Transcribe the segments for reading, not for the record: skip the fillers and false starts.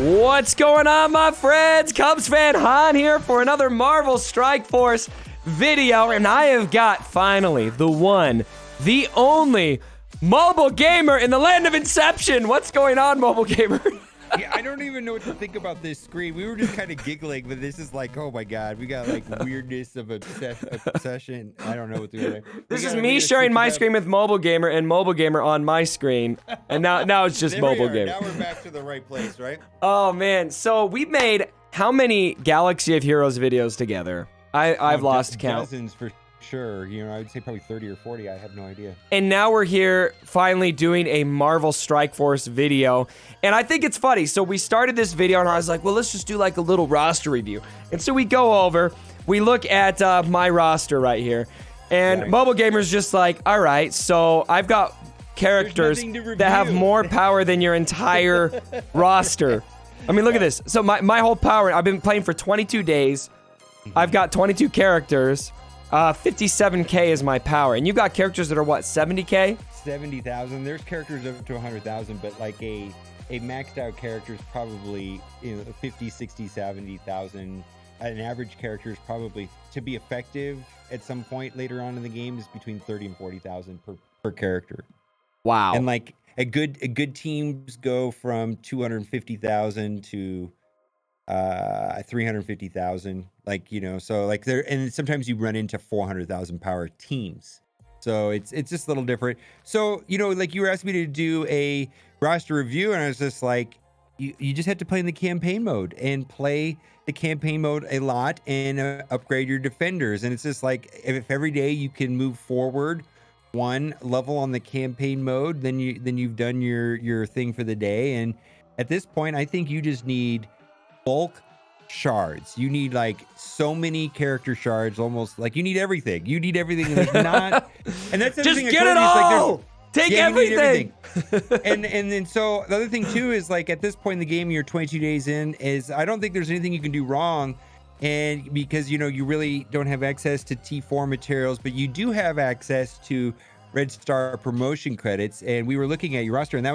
What's going on, my friends? Cubs fan Han here for another Marvel Strike Force video, and I have got finally the one, the only MobileGamer in the land of Inception. What's going on, MobileGamer? Yeah, I don't even know what to think about this screen. We were just kind of giggling, but this is like, oh my god, we got like weirdness of obsession. I don't know what to do. This is me sharing my screen with MobileGamer and MobileGamer on my screen, and now it's just MobileGamer. Now we're back to the right place, right? Oh man, so we made how many Galaxy of Heroes videos together? I've lost count. Dozens for sure. You know, I would say probably 30 or 40. I have no idea. And now we're here finally doing a Marvel Strike Force video. And I think it's funny. So we started this video and I was like, well, let's just do like a little roster review. And so we go over, we look at my roster right here. And MobileGamer's just like, all right, so I've got characters that have more power than your entire roster. I mean, look at this. So my whole power, I've been playing for 22 days. I've got 22 characters. 57K is my power. And you got characters that are what, 70K? 70,000. There's characters up to 100,000, but like a maxed out character is probably, you know, 50, 60, 70,000. An average character is probably, to be effective at some point later on in the game, is between 30 and 40,000 per character. Wow. And like a good teams go from 250,000 to 350,000, like, you know, so like there, and sometimes you run into 400,000 power teams, so it's just a little different. So, you know, like you were asking me to do a roster review, and I was just like, you just have to play in the campaign mode and play the campaign mode a lot and upgrade your defenders. And it's just like, if every day you can move forward one level on the campaign mode, then you've done your thing for the day. And at this point, I think you just need bulk shards. You need like so many character shards, almost like you need everything. You need everything. There's not, and that's the just thing. Get it all. Like take everything. and then so the other thing too is like at this point in the game, you're 22 days in. Is I don't think there's anything you can do wrong, and because you know you really don't have access to T4 materials, but you do have access to Red Star promotion credits. And we were looking at your roster, and that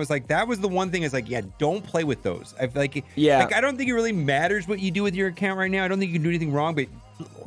was the one thing is like, yeah, don't play with those. I like, yeah, like I don't think it really matters what you do with your account right now. I don't think you can do anything wrong, but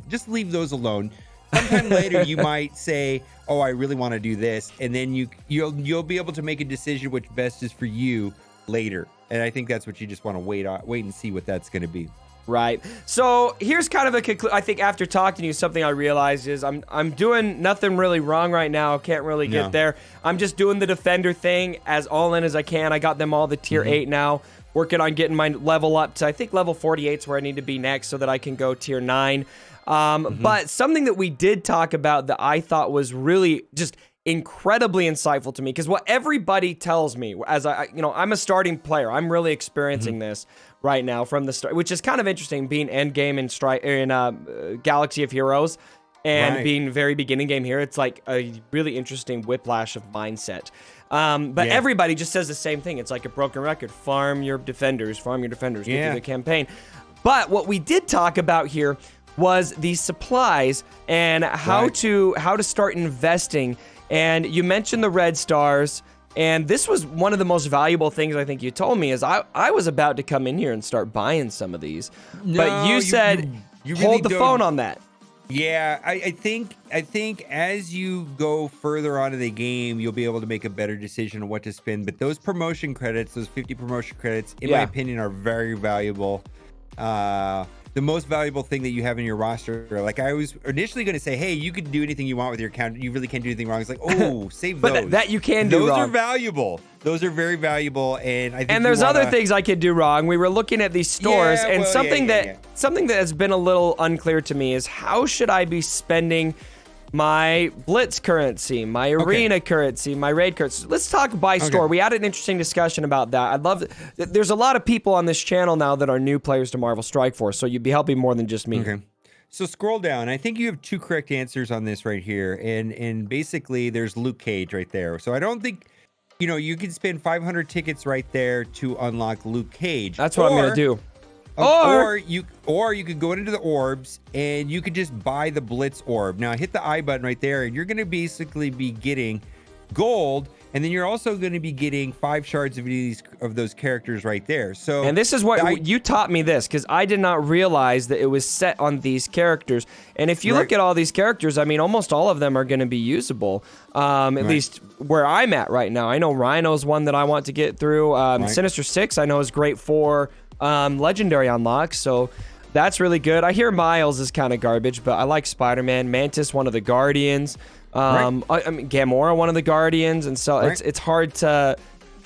just leave those alone. Sometime later you might say, oh, I really want to do this, and then you'll be able to make a decision which best is for you later. And I think that's what you just want to wait and see what that's going to be. Right. So here's kind of a conclusion. I think after talking to you, something I realized is I'm doing nothing really wrong right now. Can't really get there. I'm just doing the defender thing as all in as I can. I got them all the tier 8 now. Working on getting my level up to, I think, level 48 is where I need to be next so that I can go tier 9. But something that we did talk about that I thought was really just incredibly insightful to me, because what everybody tells me as I'm a starting player, I'm really experiencing this right now from the start, which is kind of interesting, being end game in Galaxy of Heroes and being very beginning game here. It's like a really interesting whiplash of mindset. But everybody just says the same thing. It's like a broken record. Farm your defenders, get through the campaign. But what we did talk about here was the supplies and how to start investing. And you mentioned the Red Stars, and this was one of the most valuable things I think you told me is I was about to come in here and start buying some of these. No, but you said you really hold the phone on that. Yeah, I think as you go further on in the game, you'll be able to make a better decision on what to spend. But those promotion credits, those 50 promotion credits, in my opinion, are very valuable. The most valuable thing that you have in your roster. Like I was initially going to say, hey, you can do anything you want with your account. You really can't do anything wrong. It's like, oh, save but those. That you can do those wrong. Those are valuable. Those are very valuable. And I think and there's other things I could do wrong. We were looking at these stores, and something that has been a little unclear to me is how should I be spending my Blitz currency, my Arena currency, my Raid currency. Let's talk by store. We had an interesting discussion about that. I'd love there's a lot of people on this channel now that are new players to Marvel Strike Force, so you'd be helping more than just me. Okay. So scroll down. I think you have 2 correct answers on this right here. And basically there's Luke Cage right there. So I don't think, you know, you can spend 500 tickets right there to unlock Luke Cage. That's what I'm going to do. Or you could go into the orbs and you could just buy the Blitz orb. Now hit the I button right there, and you're going to basically be getting gold, and then you're also going to be getting 5 shards of those characters right there. So, and this is what you taught me this, because I did not realize that it was set on these characters. And if you look at all these characters, I mean, almost all of them are going to be usable. At least where I'm at right now. I know Rhino's one that I want to get through. Sinister Six I know is great for legendary unlocks. So that's really good. I hear Miles is kind of garbage, but I like Spider-Man. Mantis, one of the Guardians. I mean, Gamora, one of the Guardians, and so it's hard to.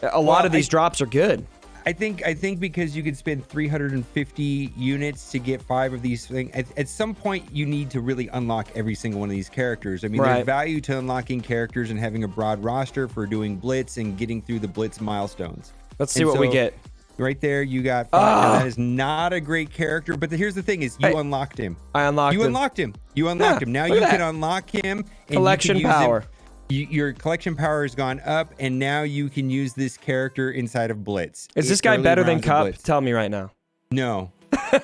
A lot of these drops are good. I think because you could spend 350 units to get 5 of these things. At some point, you need to really unlock every single one of these characters. I mean, there's value to unlocking characters and having a broad roster for doing Blitz and getting through the Blitz milestones. Let's see what we get. Right there, you got 5. Now, that is not a great character, but here's the thing: is you unlocked him. I unlocked him. You unlocked him. You unlocked him. Now you can unlock him. And collection power. Your collection power has gone up, and now you can use this character inside of Blitz. Is this guy better than Cup? Tell me right now. No. No,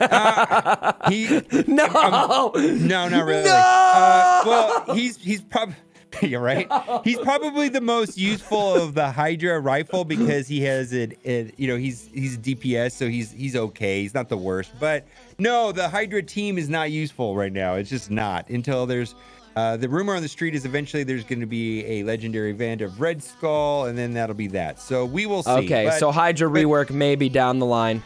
not really. No! Well, he's probably. You're right. He's probably the most useful of the Hydra rifle because he has he's DPS, so he's okay. He's not the worst, but no, the Hydra team is not useful right now. It's just not until there's the rumor on the street is eventually there's going to be a legendary event of Red Skull, and then that'll be that. So we will see. Okay, so Hydra rework maybe down the line.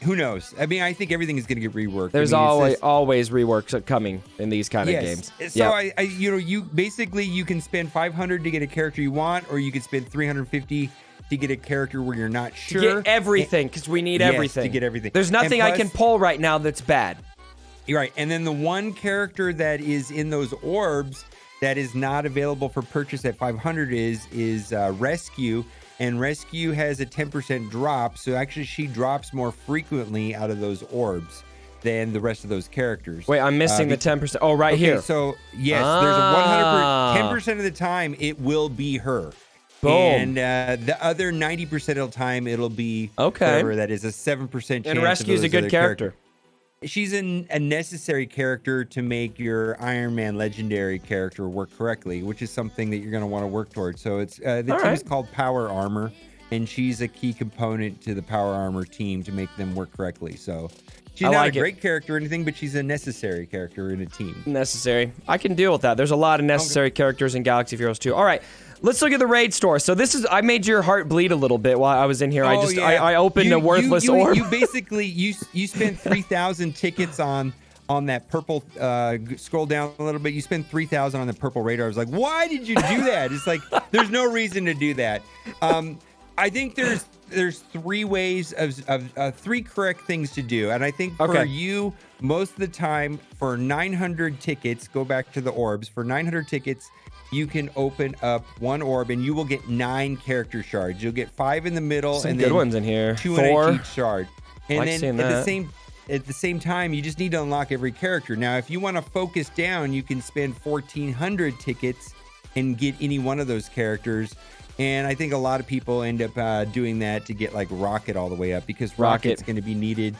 Who knows? I mean, I think everything is going to get reworked. There's always reworks coming in these kind of games. So you can spend 500 to get a character you want, or you could spend 350 to get a character where you're not sure. To get everything, because we need everything. To get everything. There's nothing I can pull right now that's bad. You're right. And then the one character that is in those orbs that is not available for purchase at 500 is Rescue. And Rescue has a 10% drop, so actually she drops more frequently out of those orbs than the rest of those characters. Wait, I'm missing the 10%. Oh, right here. So yes, there's a 10% of the time it will be her. Boom. And the other 90% of the time it'll be whatever that is, a 7% chance. And Rescue's a good character. She's a necessary character to make your Iron Man legendary character work correctly, which is something that you're going to want to work towards. So it's the team is called Power Armor, and she's a key component to the Power Armor team to make them work correctly. So she's not a great character or anything, but she's a necessary character in a team. Necessary. I can deal with that. There's a lot of necessary characters in Galaxy of Heroes 2. All right. Let's look at the raid store. So I made your heart bleed a little bit while I was in here. I opened a worthless orb. You basically you spent 3,000 tickets on that purple. Scroll down a little bit. You spent 3,000 on the purple radar. I was like, why did you do that? It's like there's no reason to do that. I think there's 3 ways of 3 correct things to do, and I think for you most of the time for 900 tickets, go back to the orbs. For 900 tickets, you can open up 1 orb and you will get 9 character shards. You'll get 5 in the middle, some and good then ones in here. 2 in each shard. And then at the same time, you just need to unlock every character. Now, if you want to focus down, you can spend 1,400 tickets and get any one of those characters. And I think a lot of people end up doing that to get like Rocket all the way up, because Rocket's going to be needed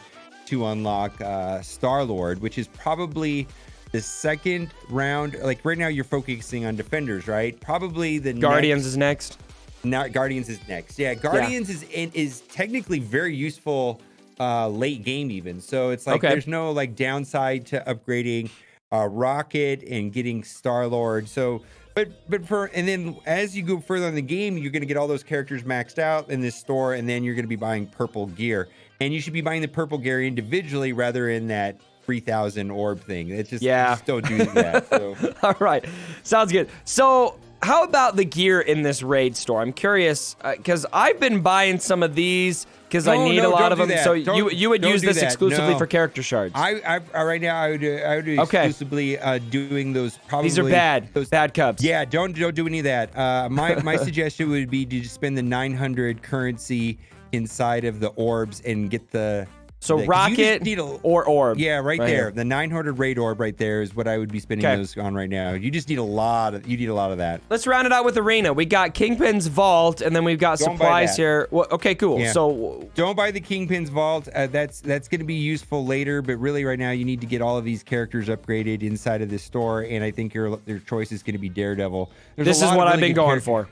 to unlock Star-Lord, which is probably the second round. Like right now you're focusing on defenders, right? Probably the Guardians is next. Guardians is next. Yeah, Guardians is technically very useful late game even. So it's like there's no like downside to upgrading Rocket and getting Star-Lord. So but then as you go further in the game, you're going to get all those characters maxed out in this store, and then you're going to be buying purple gear. And you should be buying the purple gear individually rather in that 3,000 orb thing. It's just don't do that. So. All right, sounds good. So how about the gear in this raid store? I'm curious because I've been buying some of these because I need a lot of them. So you would use this exclusively for character shards. I right now I would exclusively doing those. Probably these are bad cubs. Yeah, don't do any of that. My suggestion would be to just spend the 900 currency inside of the orbs and get the. So Rocket or orb. Yeah, right there. The 900 raid orb right there is what I would be spending those on right now. You just need a lot of that. Let's round it out with Arena. We got Kingpin's Vault, and then we've got supplies here. Well, okay, cool. Yeah. So don't buy the Kingpin's Vault. That's going to be useful later, but really right now you need to get all of these characters upgraded inside of this store, and I think your choice is going to be Daredevil. This is what I've been going for.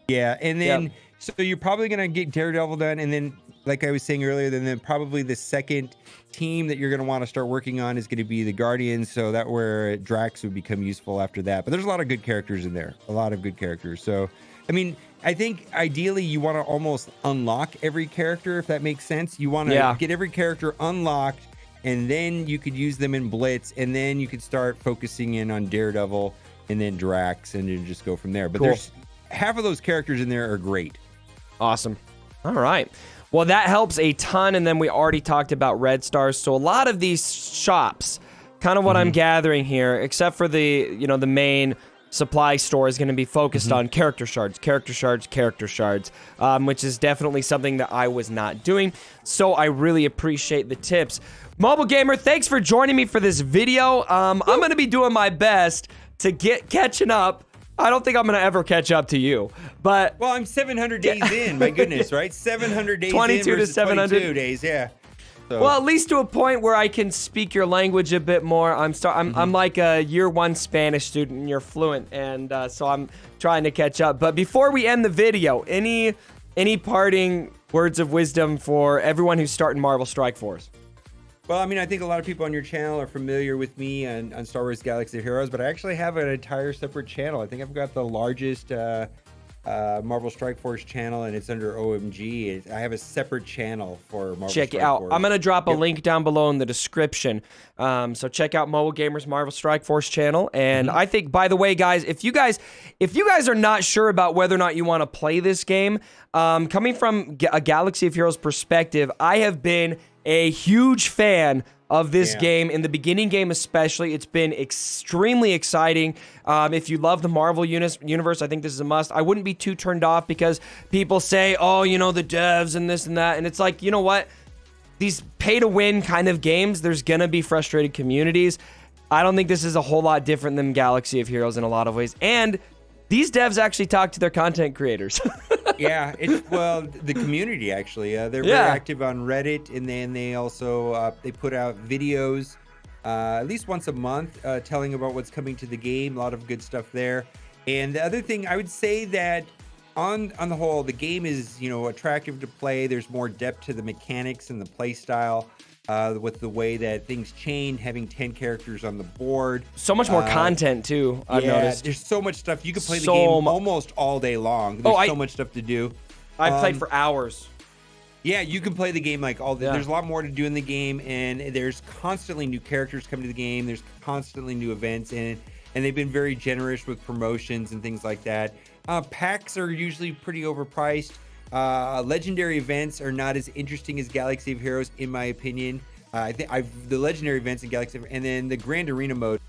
Yeah, and then Yep. so you're probably gonna get Daredevil done, and then like I was saying earlier, then probably the second team that you're gonna want to start working on is gonna be the Guardians, so that where Drax would become useful after that. But there's a lot of good characters in there, a lot of good characters. So I mean, I think ideally you want to almost unlock every character, if that makes sense. You want to get every character unlocked, and then you could use them in Blitz, and then you could start focusing in on Daredevil and then Drax, and then just go from there. But there's half of those characters in there are great. Awesome. All right. Well, that helps a ton. And then we already talked about Red Stars. So a lot of these shops, kind of what I'm gathering here, except for the, the main supply store is going to be focused on character shards, which is definitely something that I was not doing. So I really appreciate the tips. Mobile Gamer, thanks for joining me for this video. I'm going to be doing my best to get catching up. I don't think I'm going to ever catch up to you, but... Well, I'm 700 days in, my goodness, right? 700 days 22 in to 700 22 days, yeah. So. Well, at least to a point where I can speak your language a bit more. I'm like a year one Spanish student, and you're fluent, and so I'm trying to catch up. But before we end the video, any parting words of wisdom for everyone who's starting Marvel Strike Force? Well, I mean, I think a lot of people on your channel are familiar with me on Star Wars Galaxy of Heroes, but I actually have an entire separate channel. I think I've got the largest Marvel Strike Force channel, and it's under OMG. I have a separate channel for Marvel Check Strike it out. Force. I'm going to drop a link down below in the description. So check out Mobile Gamer's Marvel Strike Force channel. And I think, by the way, guys, if you guys are not sure about whether or not you want to play this game, coming from a Galaxy of Heroes perspective, I have been a huge fan of this game, in the beginning game especially. It's been extremely exciting. If you love the Marvel universe, I think this is a must. I wouldn't be too turned off because people say, oh, the devs and this and that. And it's like, you know what? These pay-to-win kind of games, there's going to be frustrated communities. I don't think this is a whole lot different than Galaxy of Heroes in a lot of ways. And these devs actually talk to their content creators. Yeah, the community actually. They're very active on Reddit, and then they also they put out videos at least once a month telling about what's coming to the game. A lot of good stuff there. And the other thing I would say that on the whole, the game is attractive to play. There's more depth to the mechanics and the play style. With the way that things change, having 10 characters on the board. So much more content, too, I've noticed. There's so much stuff. You can play the game almost all day long. There's so much stuff to do. I've played for hours. Yeah, you can play the game like all day. There's a lot more to do in the game, and there's constantly new characters coming to the game. There's constantly new events in it, and they've been very generous with promotions and things like that. Packs are usually pretty overpriced. Legendary events are not as interesting as Galaxy of Heroes, in my opinion. I think the legendary events in Galaxy of, and then the Grand Arena mode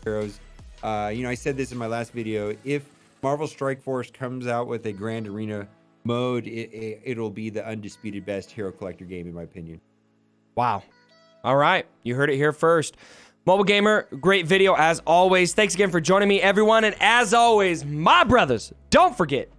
Heroes. I said this in my last video. If Marvel Strike Force comes out with a Grand Arena mode, it'll be the undisputed best hero collector game, in my opinion. Wow. All right. You heard it here first. Mobile Gamer, great video as always. Thanks again for joining me, everyone. And as always, my brothers, don't forget